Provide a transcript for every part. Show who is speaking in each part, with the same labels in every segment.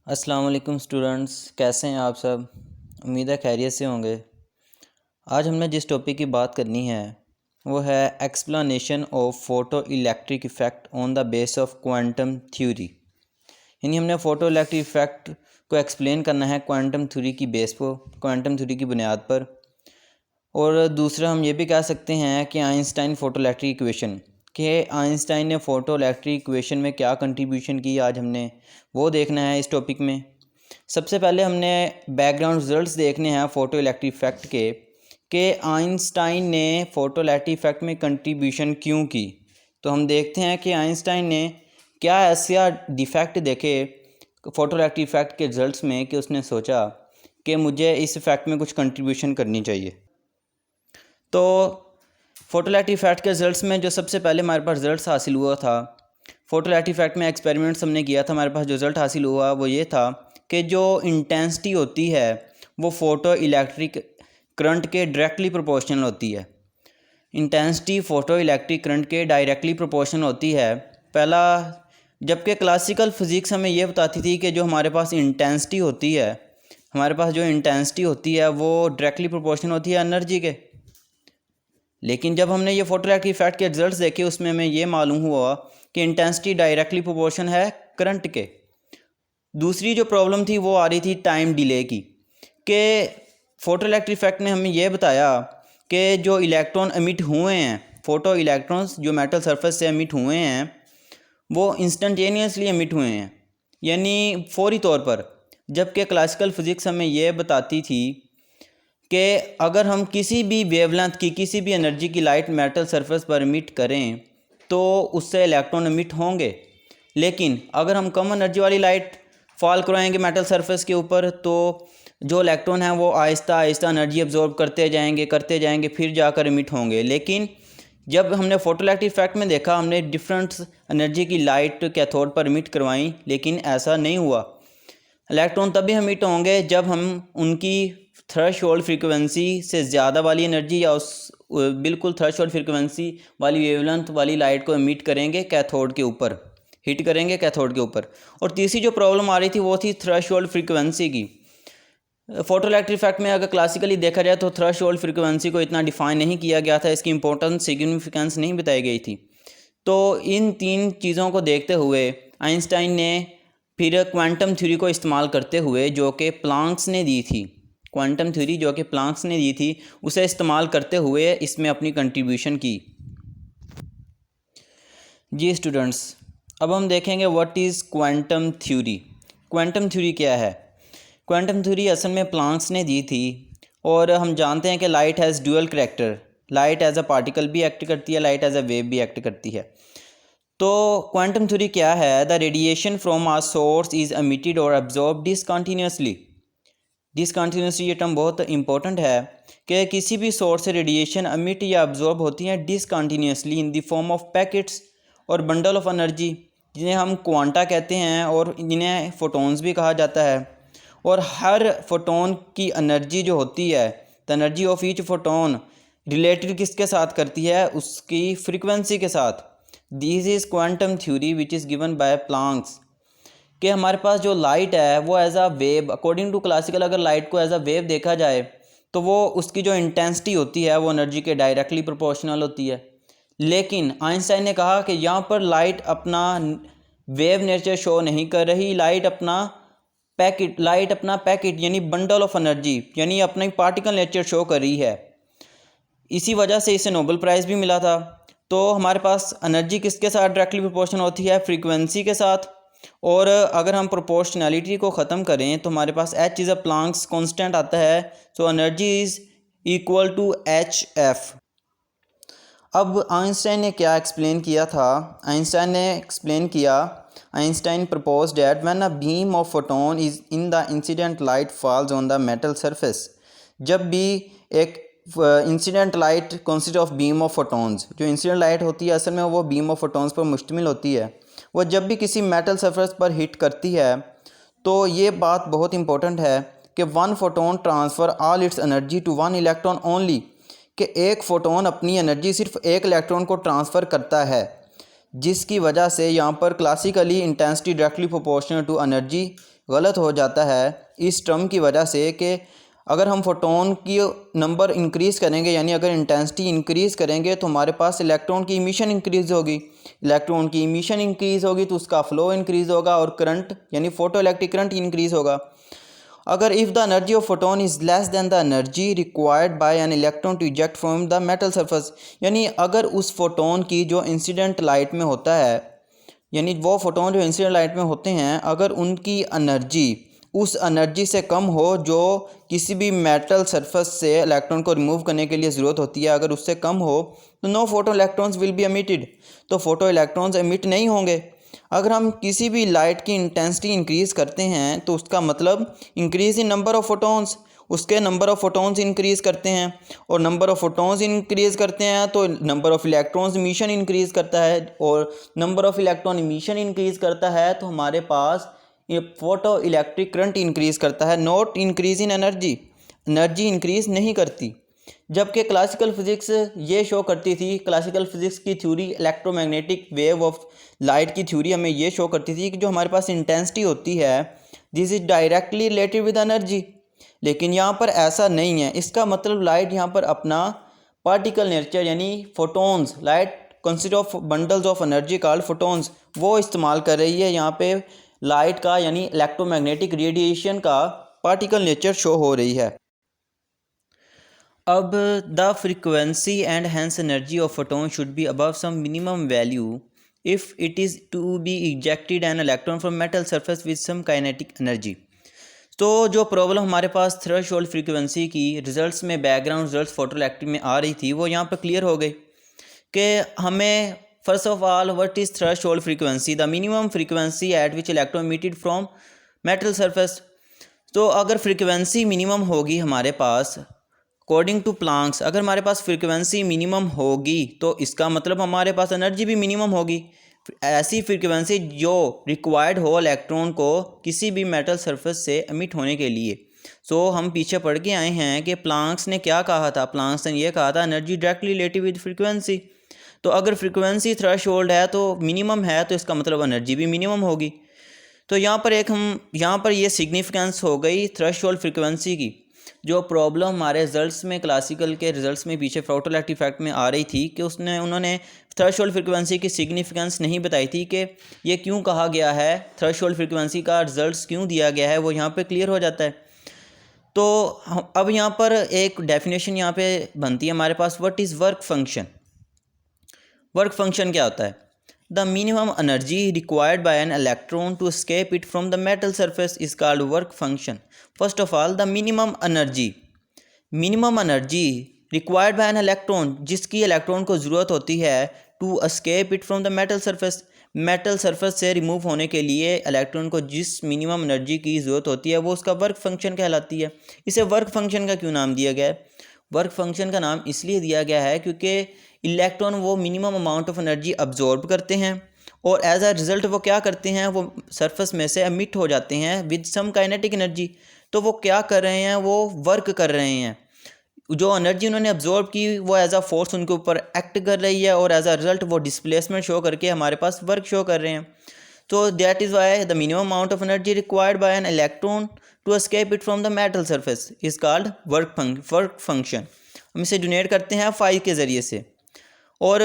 Speaker 1: अस्सलाम वालेकुम स्टूडेंट्स, कैसे हैं आप सब। उम्मीद है खैरियत से होंगे। आज हमने जिस टॉपिक की बात करनी है वो है explanation of photo electric effect on the base of quantum theory. यानी हमने फ़ोटो इलेक्ट्रिक इफ़ेक्ट को एक्सप्लेन करना है क्वांटम थ्योरी की बेस पर, क्वांटम थ्योरी की बुनियाद पर। और दूसरा हम ये भी कह सकते हैं कि आइंस्टाइन फ़ोटो इलेक्ट्रिक इक्वेशन कि आइंस्टाइन ने फ़ोटो इलेक्ट्रिक इक्वेशन में क्या कंट्रीब्यूशन की, आज हमने वो देखना है इस टॉपिक में। सबसे पहले हमने बैकग्राउंड रिजल्ट्स देखने हैं फ़ोटो इलेक्ट्रिक इफ़ेक्ट के कि आइंस्टाइन ने फ़ोटो इलेक्ट्रिक इफ़ेक्ट में कंट्रीब्यूशन क्यों की। तो हम देखते हैं कि आइंस्टाइन ने क्या ऐसा डिफेक्ट देखे फ़ोटो इलेक्ट्रिक इफ़ेक्ट के रिजल्ट्स में कि उसने सोचा कि मुझे इस इफ़ेक्ट में कुछ कंट्रीब्यूशन करनी चाहिए। तो फ़ोटो इलेक्ट्रिक इफ़ेक्ट के रिजल्ट्स में जो सबसे पहले हमारे पास रिजल्ट्स हासिल हुआ था, फ़ोटो इलेक्ट्रिक इफ़ेक्ट में एक्सपेरिमेंट्स हमने किया था, हमारे पास जो रिज़ल्ट हासिल हुआ वो ये था कि जो इंटेंसिटी होती है वो फ़ोटो इलेक्ट्रिक करंट के डायरेक्टली प्रोपोर्शनल होती है। इंटेंसिटी फ़ोटो इलेक्ट्रिक करंट के डायरेक्टली प्रोपोर्शनल होती है पहला। जबकि क्लासिकल फ़िज़िक्स हमें ये बताती थी कि जो हमारे पास इंटेंसिटी होती है, हमारे पास जो इंटेंसिटी होती है वो डायरेक्टली प्रोपोर्शनल होती है एनर्जी के। लेकिन जब हमने ये फ़ोटो इलेक्ट्रिक इफ़ेक्ट के रिजल्ट्स देखे उसमें हमें ये मालूम हुआ कि इंटेंसिटी डायरेक्टली प्रोपोर्शन है करंट के। दूसरी जो प्रॉब्लम थी वो आ रही थी टाइम डिले की, कि फ़ोटो इलेक्ट्रिक इफ़ेक्ट ने हमें ये बताया कि जो इलेक्ट्रॉन एमिट हुए हैं, फ़ोटो इलेक्ट्रॉन्स जो मेटल सरफेस से एमिट हुए हैं वो इंस्टेंटेनियसली एमिट हुए हैं, यानी फौरी तौर पर। जबकि क्लासिकल फ़िज़िक्स हमें ये बताती थी कि अगर हम किसी भी वेवलेंथ की किसी भी एनर्जी की लाइट मेटल सरफेस पर एमिट करें तो उससे इलेक्ट्रॉन एमिट होंगे। लेकिन अगर हम कम एनर्जी वाली लाइट फॉल करवाएंगे मेटल सरफेस के ऊपर तो जो इलेक्ट्रॉन हैं वो आहिस्ता आहिस्ता एनर्जी एब्जॉर्ब करते जाएंगे फिर जाकर एमिट होंगे। लेकिन जब हमने फ़ोटो इलेक्ट्रिक इफ़ेक्ट में देखा, हमने डिफरेंट एनर्जी की लाइट कैथोड पर एमिट करवाई, लेकिन ऐसा नहीं हुआ। इलेक्ट्रॉन तभी एमिट होंगे जब हम उनकी थ्रेशोल्ड फ्रीक्वेंसी से ज़्यादा वाली एनर्जी या उस बिल्कुल थ्रेशोल्ड फ्रीक्वेंसी वाली वेवलेंथ वाली लाइट को एमिट करेंगे कैथोड के ऊपर, हिट करेंगे कैथोड के ऊपर। और तीसरी जो प्रॉब्लम आ रही थी वो थी थ्रेशोल्ड फ्रीक्वेंसी की। फ़ोटो इलेक्ट्रिक इफ़ेक्ट में अगर क्लासिकली देखा जाए तो थ्रेशोल्ड फ्रीक्वेंसी को इतना डिफ़ाइन नहीं किया गया था, इसकी इंपॉर्टेंस सिग्निफिकेंस नहीं बताई गई थी। तो इन तीन चीज़ों को देखते हुए आइंस्टाइन ने फिर क्वांटम थ्योरी को इस्तेमाल करते हुए, जो कि प्लांक्स ने दी थी, क्वांटम थ्योरी जो कि प्लांक्स ने दी थी, उसे इस्तेमाल करते हुए इसमें अपनी कंट्रीब्यूशन की। जी स्टूडेंट्स, अब हम देखेंगे what is quantum theory. Quantum theory क्या है। क्वांटम थ्योरी असल में प्लांक्स ने दी थी, और हम जानते हैं कि light has dual character. Light as a particle भी एक्ट करती है, लाइट एज अ वेव भी एक्ट करती है। तो क्वांटम थ्योरी क्या है। The radiation from a source is emitted और एब्जॉर्ब डिसकंटिन्यूसली। डिसकंटिन्यूसली ये टर्म बहुत इंपॉर्टेंट है कि किसी भी सोर्स से रेडिएशन एमिट या एब्जॉर्ब होती हैं discontinuously in the form of packets और बंडल ऑफ एनर्जी, जिन्हें हम क्वांटा कहते हैं और जिन्हें फोटॉन्स भी कहा जाता है। और हर फोटोन की एनर्जी जो होती है, the energy of each photon related किसके साथ करती है, उसकी फ्रीक्वेंसी के साथ। This is quantum theory which is given by Planck's. कि हमारे पास जो लाइट है वो as a wave, according to classical अगर लाइट को एज अ वेव देखा जाए तो वो उसकी जो इंटेंसिटी होती है वो एनर्जी के डायरेक्टली प्रोपोर्शनल होती है। लेकिन आइंस्टाइन ने कहा कि यहाँ पर लाइट अपना वेव नेचर शो नहीं कर रही, लाइट अपना पैकेट यानी बंडल ऑफ एनर्जी यानी अपना पार्टिकल नेचर शो कर रही है। इसी वजह से इसे नोबेल प्राइज़ भी मिला था। तो हमारे पास एनर्जी किसके साथ डायरेक्टली प्रोपोर्शनल होती है, फ्रीक्वेंसी के साथ। और अगर हम प्रोपोर्शनैलिटी को ख़त्म करें तो हमारे पास H is a Planck's constant आता है, so energy is equal to H F. अब आइंस्टाइन ने क्या एक्सप्लेन किया था। आइंस्टाइन ने एक्सप्लेन किया, Einstein propose that when a beam of photon is in the incident light falls on the metal surface. जब भी एक incident light consist of beam of photons, जो इंसिडेंट लाइट होती है असल में वो बीम ऑफ फोटोन्स पर मुश्तमिल होती है, वो जब भी किसी मेटल सरफेस पर हिट करती है तो ये बात बहुत इंपॉर्टेंट है कि one photon transfer all its energy to one electron only, कि एक फ़ोटोन अपनी एनर्जी सिर्फ एक इलेक्ट्रॉन को ट्रांसफ़र करता है, जिसकी वजह से यहाँ पर classically intensity directly proportional to energy गलत हो जाता है इस टर्म की वजह से कि अगर हम फोटोन की नंबर इंक्रीज़ करेंगे, यानी अगर इंटेंसिटी इंक्रीज़ करेंगे तो हमारे पास इलेक्ट्रॉन की इमिशन इंक्रीज़ होगी। इलेक्ट्रॉन की इमिशन इंक्रीज़ होगी तो उसका फ्लो इंक्रीज़ होगा और करंट यानी फोटो इलेक्ट्रिक करंट इंक्रीज़ होगा। अगर if the energy of photon is less than the energy required by an electron to eject from the metal surface, यानी अगर उस फोटोन की जो इंसिडेंट लाइट में होता है, यानी वो फोटोन जो इंसिडेंट लाइट में होते हैं, अगर उनकी एनर्जी उस एनर्जी से कम हो जो किसी भी मेटल सरफेस से इलेक्ट्रॉन को रिमूव करने के लिए ज़रूरत होती है, अगर उससे कम हो तो no photo electrons will be emitted, तो फोटो इलेक्ट्रॉन्स एमिट नहीं होंगे। अगर हम किसी भी लाइट की इंटेंसिटी इंक्रीज़ करते हैं तो उसका मतलब increase in number of photons, उसके नंबर ऑफ़ फोटोन्स इंक्रीज़ करते हैं, और नंबर ऑफ़ फोटोन्स इंक्रीज़ करते हैं तो number of electrons emission increase करता है, और number of electron emission increase करता है तो हमारे पास ये फोटो इलेक्ट्रिक करंट इंक्रीज़ करता है, not increase in energy, energy increase नहीं करती। जबकि क्लासिकल फिज़िक्स ये शो करती थी, क्लासिकल फिज़िक्स की theory electromagnetic wave of light की थ्योरी हमें ये शो करती थी कि जो हमारे पास इंटेंसिटी होती है this is directly related with energy, लेकिन यहाँ पर ऐसा नहीं है। इसका मतलब लाइट यहाँ पर अपना पार्टिकल नेचर यानी photons, light consist of bundles of energy called photons, वो इस्तेमाल कर रही है। यहाँ पे लाइट का यानी इलेक्ट्रोमैग्नेटिक रेडिएशन का पार्टिकल नेचर शो हो रही है। अब the frequency and hence energy of photon should be above some minimum value if it is to be ejected an electron from metal surface with some kinetic energy. तो जो problem हमारे पास threshold frequency की results में, background results photoelectric में आ रही थी, वो यहाँ पर क्लियर हो गई कि हमें first of all what is threshold frequency, the minimum frequency eight which electron emitted from metal surface. तो अगर फ्रीक्वेंसी मिनिमम होगी हमारे पास अकॉर्डिंग टू प्लांक्स, अगर हमारे पास फ्रीक्वेंसी मिनिमम होगी तो इसका मतलब हमारे पास एनर्जी भी मिनिमम होगी। ऐसी फ्रीक्वेंसी जो रिक्वायर्ड हो इलेक्ट्रॉन को किसी भी मेटल सरफेस से एमिट होने के लिए। सो हम पीछे पढ़ के आए हैं कि प्लांक्स ने क्या कहा था, प्लांक्स ने ये कहा था energy directly related with frequency. तो अगर फ्रीक्वेंसी थ्रेशोल्ड है तो मिनिमम है, तो इसका मतलब एनर्जी भी मिनिमम होगी। तो यहाँ पर ये सिग्निफिकेंस हो गई थ्रेशोल्ड फ्रीक्वेंसी की। जो प्रॉब्लम हमारे रिजल्ट्स में, क्लासिकल के रिजल्ट्स में पीछे फोटोइलेक्ट्रिक इफेक्ट में आ रही थी कि उन्होंने थ्रेशोल्ड फ्रीक्वेंसी की सिग्निफिकेंस नहीं बताई थी कि ये क्यों कहा गया है, थ्रेशोल्ड फ्रीक्वेंसी का रिजल्ट्स क्यों दिया गया है, वो यहाँ पे क्लियर हो जाता है। तो अब यहाँ पर एक डेफिनेशन यहाँ पे बनती है हमारे पास, what is work function. Work function क्या होता है? The minimum energy required by an electron to escape it from the metal surface is called work function. First of all, the minimum energy required by an electron, जिसकी electron को ज़रूरत होती है to escape it from the metal surface, metal surface से remove होने के लिए electron को जिस मिनिमम एनर्जी की ज़रूरत होती है वो उसका वर्क फंक्शन कहलाती है। इसे वर्क फंक्शन का क्यों नाम दिया गया है? वर्क फंक्शन का नाम इसलिए दिया गया है क्योंकि इलेक्ट्रॉन वो minimum amount of energy absorb करते हैं और एज अ रिज़ल्ट वो क्या करते हैं, वो सरफेस में से एमिट हो जाते हैं विद सम काइनेटिक एनर्जी। तो वो क्या कर रहे हैं, वो वर्क कर रहे हैं। जो एनर्जी उन्होंने अब्जॉर्ब की वो एज अ फोर्स उनके ऊपर एक्ट कर रही है और एज अ रिजल्ट वो डिस्प्लेसमेंट शो करके हमारे पास वर्क शो कर रहे हैं। तो that is why the minimum amount of energy required by an electron to escape it from the metal surface is called work function. हम इसे डोनेट करते हैं फाई के ज़रिए से, और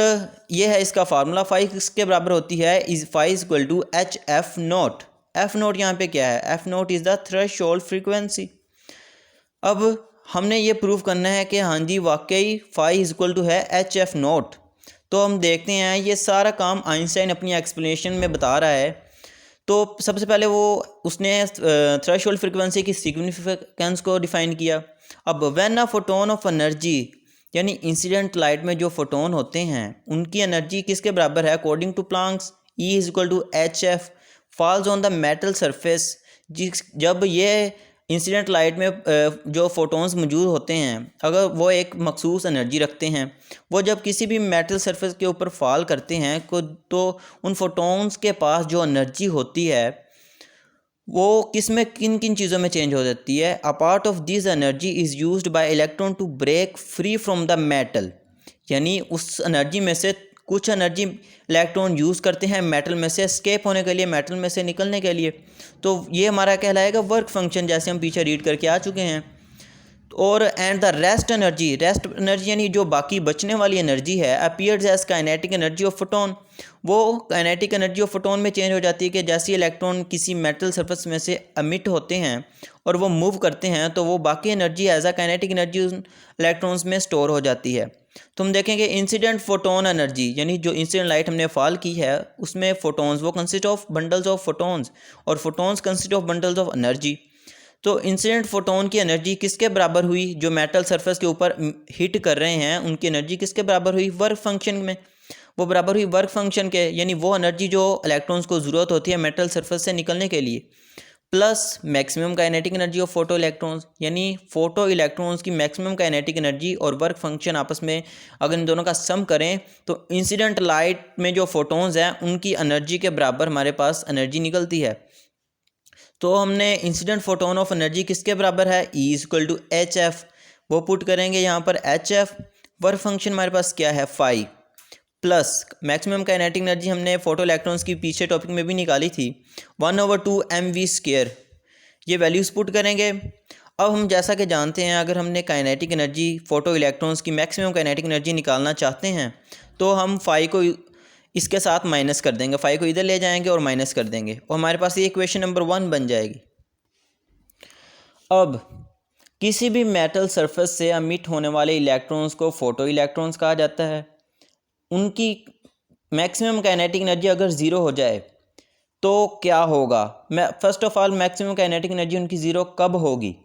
Speaker 1: ये है इसका फार्मूला। फाई किसके बराबर होती है? Is phi is equal to H f naught. F naught यहाँ पे क्या है? F naught is the threshold frequency. अब हमने ये प्रूव करना है कि हाँ जी वाकई फाई इज इक्वल टू है एच एफ नोट। तो हम देखते हैं, ये सारा काम आइंस्टाइन अपनी एक्सप्लेनेशन में बता रहा है। तो सबसे पहले उसने थ्रेशोल्ड फ्रीक्वेंसी की सिग्निफिकेंस को डिफाइन किया। अब when a photon of energy, यानी इंसिडेंट लाइट में जो फोटोन होते हैं उनकी एनर्जी किसके बराबर है? According to Planck's, e is equal to H f falls on the metal surface. जब ये इंसिडेंट लाइट में जो फोटोन्स मौजूद होते हैं, अगर वो एक मखसूस एनर्जी रखते हैं, वो जब किसी भी मेटल सरफेस के ऊपर फॉल करते हैं तो उन फोटोन्स के पास जो एनर्जी होती है वो किन किन चीज़ों में चेंज हो जाती है? A part of this energy is used by electron to break free from the metal, यानी उस एनर्जी में से कुछ एनर्जी इलेक्ट्रॉन यूज़ करते हैं मेटल में से एस्केप होने के लिए, मेटल में से निकलने के लिए। तो ये हमारा कहलाएगा वर्क फंक्शन, जैसे हम पीछे रीड करके आ चुके हैं। और एंड द रेस्ट एनर्जी यानी जो बाकी बचने वाली एनर्जी है appears as kinetic energy of photon. वो काइनेटिक एनर्जी ऑफ फोटोन में चेंज हो जाती है कि जैसे ही इलेक्ट्रॉन किसी मेटल सरफेस में से एमिट होते हैं और वो मूव करते हैं तो वो बाकी energy as a kinetic energy उन इलेक्ट्रॉन्स में स्टोर हो जाती है। तो हम देखेंगे इंसिडेंट फोटोन एनर्जी, यानी जो इंसिडेंट लाइट हमने फॉल की है उसमें फोटोन्स वो consist of bundles of photons, और photons consist of bundles of energy. तो इंसिडेंट फोटोन की एनर्जी किसके बराबर हुई? जो मेटल सरफेस के ऊपर हिट कर रहे हैं उनकी एनर्जी किसके बराबर हुई? वर्क फंक्शन में। वो बराबर हुई वर्क फंक्शन के, यानी वो एनर्जी जो इलेक्ट्रॉन्स को ज़रूरत होती है मेटल सरफेस से निकलने के लिए, plus maximum kinetic energy of photo electrons, यानी फोटो इलेक्ट्रॉन्स की मैक्सिमम काइनेटिक एनर्जी और वर्क फंक्शन आपस में अगर इन दोनों का सम करें तो इंसिडेंट लाइट में जो फोटोन्स हैं उनकी एनर्जी के बराबर हमारे पास एनर्जी निकलती है। तो हमने इंसिडेंट फोटोन ऑफ एनर्जी किसके बराबर है? E=hf। वो पुट करेंगे यहाँ पर hf। वर्क फंक्शन हमारे पास क्या है? Phi, plus maximum kinetic energy हमने फोटो इलेक्ट्रॉन्स की पीछे टॉपिक में भी निकाली थी 1/2 mv²। ये वैल्यूज़ पुट करेंगे। अब हम जैसा कि जानते हैं अगर हमने काइनेटिक एनर्जी फोटो इलेक्ट्रॉन्स की मैक्सिमम काइनेटिक एनर्जी निकालना चाहते हैं तो हम फाई को इसके साथ माइनस कर देंगे, फाई को इधर ले जाएंगे और माइनस कर देंगे और हमारे पास ये इक्वेशन नंबर 1 बन जाएगी। अब किसी भी मेटल सरफेस से एमिट होने वाले इलेक्ट्रॉन्स को फोटो इलेक्ट्रॉन्स कहा जाता है। उनकी मैक्सिमम काइनेटिक एनर्जी अगर ज़ीरो हो जाए तो क्या होगा? मैं first of all maximum kinetic energy उनकी ज़ीरो कब होगी?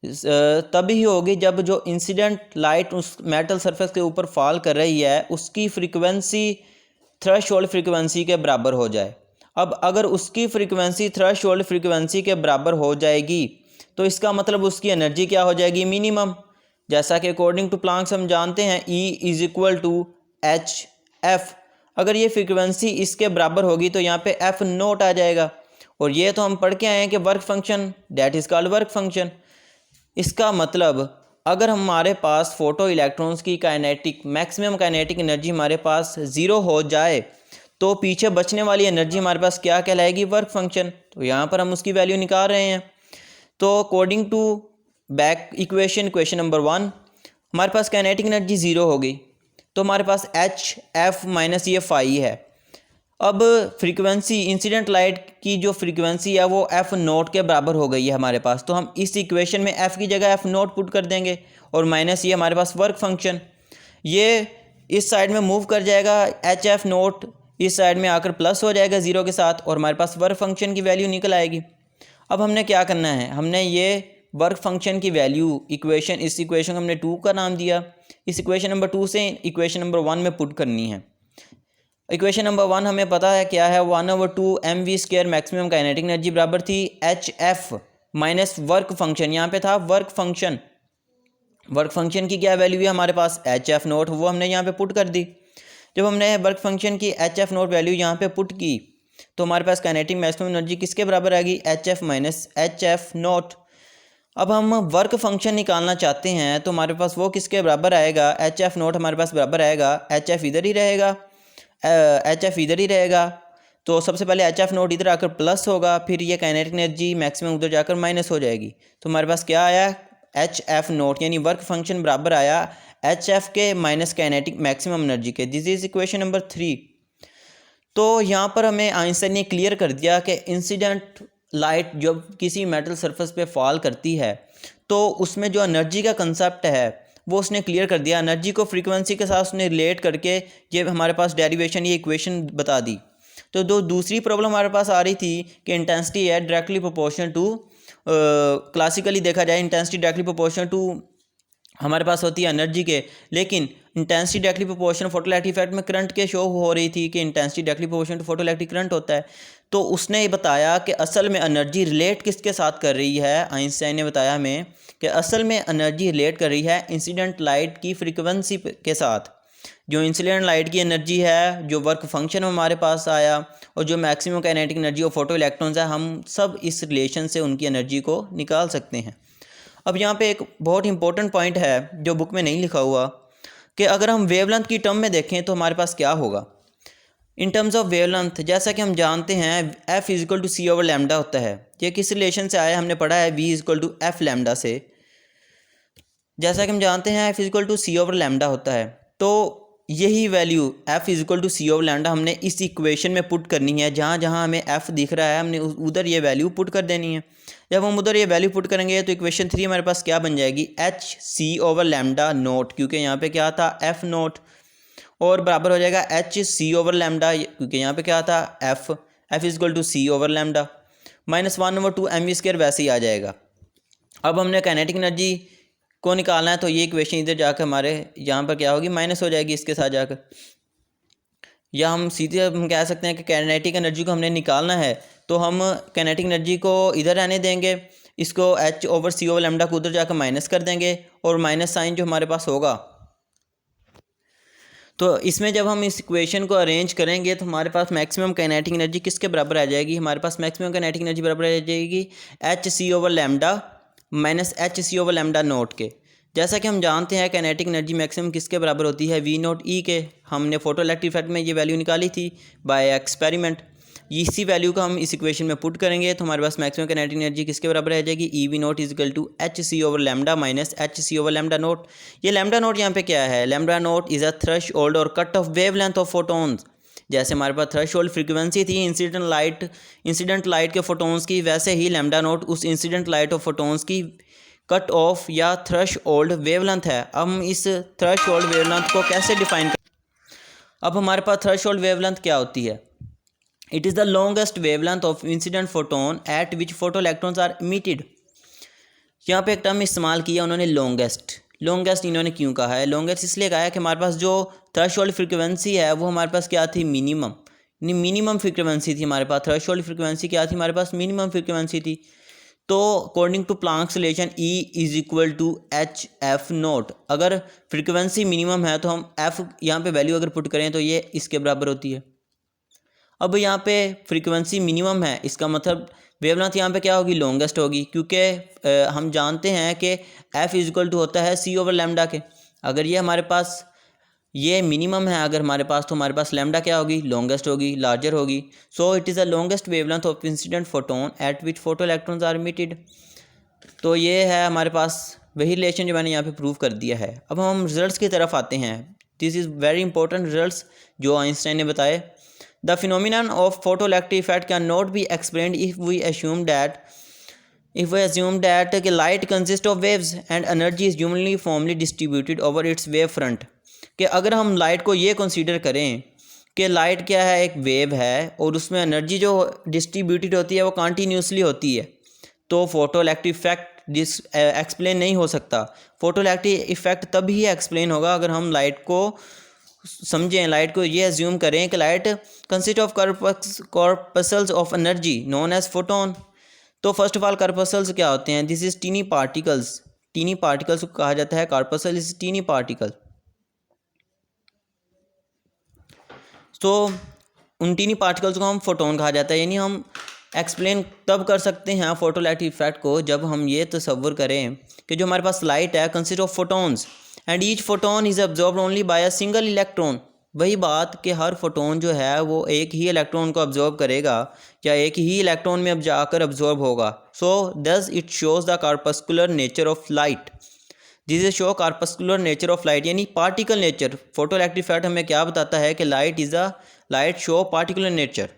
Speaker 1: तभी होगी जब जो इंसिडेंट लाइट उस मेटल सरफेस के ऊपर फॉल कर रही है उसकी फ्रीक्वेंसी थ्रेशोल्ड फ्रीक्वेंसी के बराबर हो जाए। अब अगर उसकी फ्रीक्वेंसी थ्रेशोल्ड फ्रीक्वेंसी के बराबर हो जाएगी तो इसका मतलब उसकी एनर्जी क्या हो जाएगी? मिनिमम। जैसा कि अकॉर्डिंग टू प्लैंक्स हम जानते हैं E=hf। अगर ये फ्रीक्वेंसी इसके बराबर होगी तो यहाँ पे f0 आ जाएगा, और ये तो हम पढ़ के आए हैं कि work function that is called work function. इसका मतलब अगर हमारे पास फोटो इलेक्ट्रॉन्स की काइनेटिक मैक्सिमम काइनेटिक एनर्जी हमारे पास ज़ीरो हो जाए तो पीछे बचने वाली एनर्जी हमारे पास क्या कहलाएगी? Work function. तो यहाँ पर हम उसकी वैल्यू निकाल रहे हैं। तो according to back equation number 1 हमारे पास काइनेटिक एनर्जी ज़ीरो हो गई तो हमारे पास hf माइनस ये फाई है। अब फ्रीक्वेंसी इंसिडेंट लाइट की जो फ्रीक्वेंसी है वो f0 के बराबर हो गई है हमारे पास, तो हम इस इक्वेशन में f की जगह f0 पुट कर देंगे और माइनस ये हमारे पास वर्क फंक्शन, ये इस साइड में मूव कर जाएगा, hf0 इस साइड में आकर प्लस हो जाएगा ज़ीरो के साथ और हमारे पास वर्क फंक्शन की वैल्यू निकल आएगी। अब हमने क्या करना है? हमने ये वर्क फंक्शन की वैल्यू इस इक्वेशन को हमने 2 का नाम दिया, इस इक्वेशन नंबर 2 से इक्वेशन नंबर 1 में पुट करनी है। इक्वेशन नंबर 1 हमें पता है क्या है? 1/2 mv² मैक्सिमम काइनेटिक एनर्जी बराबर थी hf माइनस वर्क फंक्शन, यहाँ पे था वर्क फंक्शन। वर्क फंक्शन की क्या वैल्यू है हमारे पास? hf0, वो हमने यहाँ पे पुट कर दी। जब हमने वर्क फंक्शन की hf0 वैल्यू यहाँ पे पुट की तो हमारे पास काइनेटिक मैक्सिमम एनर्जी किसके बराबर आएगी? hf minus hf0। अब हम वर्क फंक्शन निकालना चाहते हैं तो हमारे पास वो किसके बराबर आएगा? hf0 हमारे पास बराबर आएगा, hf इधर ही रहेगा, hf इधर ही रहेगा। तो सबसे पहले hf0 इधर आकर प्लस होगा, फिर ये काइनेटिक एनर्जी मैक्सिमम उधर जाकर माइनस हो जाएगी। तो हमारे पास क्या आया? hf0 यानी वर्क फंक्शन बराबर आया hf के माइनस काइनेटिक मैक्सिमम एनर्जी के। This is equation number 3। तो यहाँ पर हमें आइंस्टाइन ने क्लियर कर दिया कि इंसिडेंट लाइट जब किसी मेटल सरफेस पे फॉल करती है तो उसमें जो एनर्जी का कंसेप्ट है वो उसने क्लियर कर दिया। एनर्जी को फ्रीक्वेंसी के साथ उसने रिलेट करके ये हमारे पास डेरिवेशन ये इक्वेशन बता दी। तो दूसरी प्रॉब्लम हमारे पास आ रही थी कि इंटेंसिटी है डायरेक्टली प्रोपोर्शनल टू, क्लासिकली देखा जाए इंटेंसिटी डायरेक्टली प्रोपोर्शनल टू हमारे पास होती है एनर्जी के, लेकिन intensity directly proportional photoelectric effect में करंट के शो हो रही थी कि intensity directly proportional to photoelectric current होता है। तो उसने ये बताया कि असल में एनर्जी रिलेट किसके साथ कर रही है? आइंस्टाइन ने बताया हमें कि असल में एनर्जी रिलेट कर रही है इंसिडेंट लाइट की फ्रीक्वेंसी के साथ। जो इंसिडेंट लाइट की एनर्जी है, जो वर्क फंक्शन हमारे पास आया और जो maximum kinetic energy of photo electrons है, हम सब इस रिलेशन से उनकी एनर्जी को निकाल सकते हैं। अब यहाँ पे एक बहुत इंपॉर्टेंट पॉइंट है जो बुक में नहीं लिखा हुआ कि अगर हम वेवलेंथ की टर्म में देखें तो हमारे पास क्या होगा। इन टर्म्स ऑफ वेवलेंथ जैसा कि हम जानते हैं f is to c over lambda होता है। ये किस रिलेशन से आया, हमने पढ़ा है v is to f lambda से। जैसा कि हम जानते हैं f is to c over lambda होता है, तो यही value f is to c over lambda हमने इस इक्वेशन में पुट करनी है। जहाँ जहाँ हमें एफ दिख रहा है हमने उधर ये वैल्यू पुट कर देनी है। जब हम उधर ये वैल्यू पुट करेंगे तो इक्वेशन 3 हमारे पास क्या बन जाएगी, एच सी ओवर लैम्डा नोट, क्योंकि यहाँ पे क्या था एफ नोट, और बराबर हो जाएगा एच सी ओवर लैम्डा, क्योंकि यहाँ पे क्या था f is to c over lambda, -1/2 m v square वैसे ही आ जाएगा। अब हमने काइनेटिक एनर्जी को निकालना है, तो ये इक्वेशन इधर जाकर हमारे यहाँ पर क्या होगी, माइनस हो जाएगी इसके साथ जाकर। या हम सीधे हम कह सकते हैं कि काइनेटिक एनर्जी को हमने निकालना है, तो हम काइनेटिक एनर्जी को इधर रहने देंगे, इसको एच ओवर सी ओवर लैम्डा को उधर जाकर माइनस कर देंगे, और माइनस साइन जो हमारे पास होगा, तो इसमें जब हम इस इक्वेशन को अरेंज करेंगे तो हमारे पास मैक्सिमम काइनेटिक एनर्जी किसके बराबर आ जाएगी, हमारे पास मैक्सिमम काइनेटिक एनर्जी बराबर आ जाएगी एच सी over lambda minus H C over lambda naught के। जैसा कि हम जानते हैं काइनेटिक एनर्जी मैक्सिमम किसके बराबर होती है, वी नोट ई के। हमने फोटो इलेक्ट्रिक इफेक्ट में ये वैल्यू निकाली थी बाय एक्सपेरिमेंट। इसी वैल्यू को हम इस इक्वेशन में पुट करेंगे तो हमारे पास मैक्सिमम काइनेटिक एनर्जी किसके बराबर आ जाएगी, E V naught equal to H C over lambda minus H C over lambda naught. ये लैम्डा नोट यहाँ पे क्या है, lambda naught is a threshold और cut off wavelength of photons. जैसे हमारे पास थ्रेशहोल्ड फ्रीक्वेंसी थी इंसिडेंट लाइट के फोटोन्स की, वैसे ही लैम्डा नोट उस इंसिडेंट लाइट ऑफ फोटोन्स की कट ऑफ या थ्रेशहोल्ड वेवलेंथ है। अब हम इस थ्रेशहोल्ड वेवलेंथ को कैसे डिफाइन करें। अब हमारे पास थ्रेशहोल्ड वेवलेंथ क्या होती है, it is the longest wavelength of incident photon at which photo electrons are emitted. यहाँ पे एक टर्म इस्तेमाल किया उन्होंने लॉन्गेस्ट इन्होंने क्यों कहा है, लॉन्गेस्ट इसलिए कहा है कि हमारे पास जो थ्रेशहोल्ड फ्रीक्वेंसी है वो हमारे पास क्या थी, मिनिमम फ्रीक्वेंसी थी हमारे पास। थ्रेशहोल्ड फ्रीक्वेंसी क्या थी हमारे पास, मिनिमम फ्रीक्वेंसी थी। तो according to Planck's relation e is equal to H f naught, अगर फ्रीक्वेंसी मिनिमम है तो हम एफ यहाँ पे वैल्यू अगर पुट करें तो ये इसके बराबर होती है। अब यहाँ पे फ्रीक्वेंसी मिनिमम है, इसका मतलब वेवलेंथ यहाँ पे क्या होगी, लॉन्गेस्ट होगी, क्योंकि हम जानते हैं कि एफ इज इक्वल टू होता है सी ओवर लैम्डा के। अगर ये हमारे पास ये मिनिमम है अगर हमारे पास, तो हमारे पास लैम्डा क्या होगी, लॉन्गेस्ट होगी, लार्जर होगी। So it is the longest wavelength of incident photon at which photo electrons are emitted. तो ये है हमारे पास वही रिलेशन जो मैंने यहाँ पे प्रूव कर दिया है। अब हम रिजल्ट्स की तरफ आते हैं। This is very important results जो आइंस्टाइन ने बताए। The phenomenon of photoelectric effect cannot be explained if we assume that light consists of waves and energy is uniformly distributed over its wave front। कि अगर हम light को ये consider करें कि लाइट क्या है, एक वेव है और उसमें एनर्जी जो डिस्ट्रीब्यूटेड होती है वो कंटिन्यूसली होती है, तो फोटो इलेक्ट्रिक इफेक्ट एक्सप्लेन नहीं हो सकता। फोटो इलेक्ट्रिक इफेक्ट तब ही एक्सप्लेन होगा अगर हम लाइट को समझें, लाइट को ये एज्यूम करें कि light consist of corpuscles of energy known as photon. तो फर्स्ट ऑफ ऑल कॉर्पसल्स क्या होते हैं, दिस इज टीनी पार्टिकल्स को कहा जाता है कॉर्पसल इज टीनी पार्टिकल। तो उन टीनी पार्टिकल्स को हम फोटोन कहा जाता है, यानी हम एक्सप्लेन तब कर सकते हैं फोटो इलेक्ट्रिक इफेक्ट को जब हम ये तसव्वुर करें कि जो हमारे पास लाइट है consist of photons and each photon is absorbed only by a single electron. वही बात कि हर फोटोन जो है वो एक ही इलेक्ट्रॉन को अब्जॉर्ब करेगा या एक ही इलेक्ट्रॉन में अब जाकर अब्जॉर्ब होगा। So this it shows the corpuscular nature of light. This is show corpuscular nature of light, यानी particle nature. Photo electric effect हमें क्या बताता है कि लाइट शो पार्टिकुलर नेचर।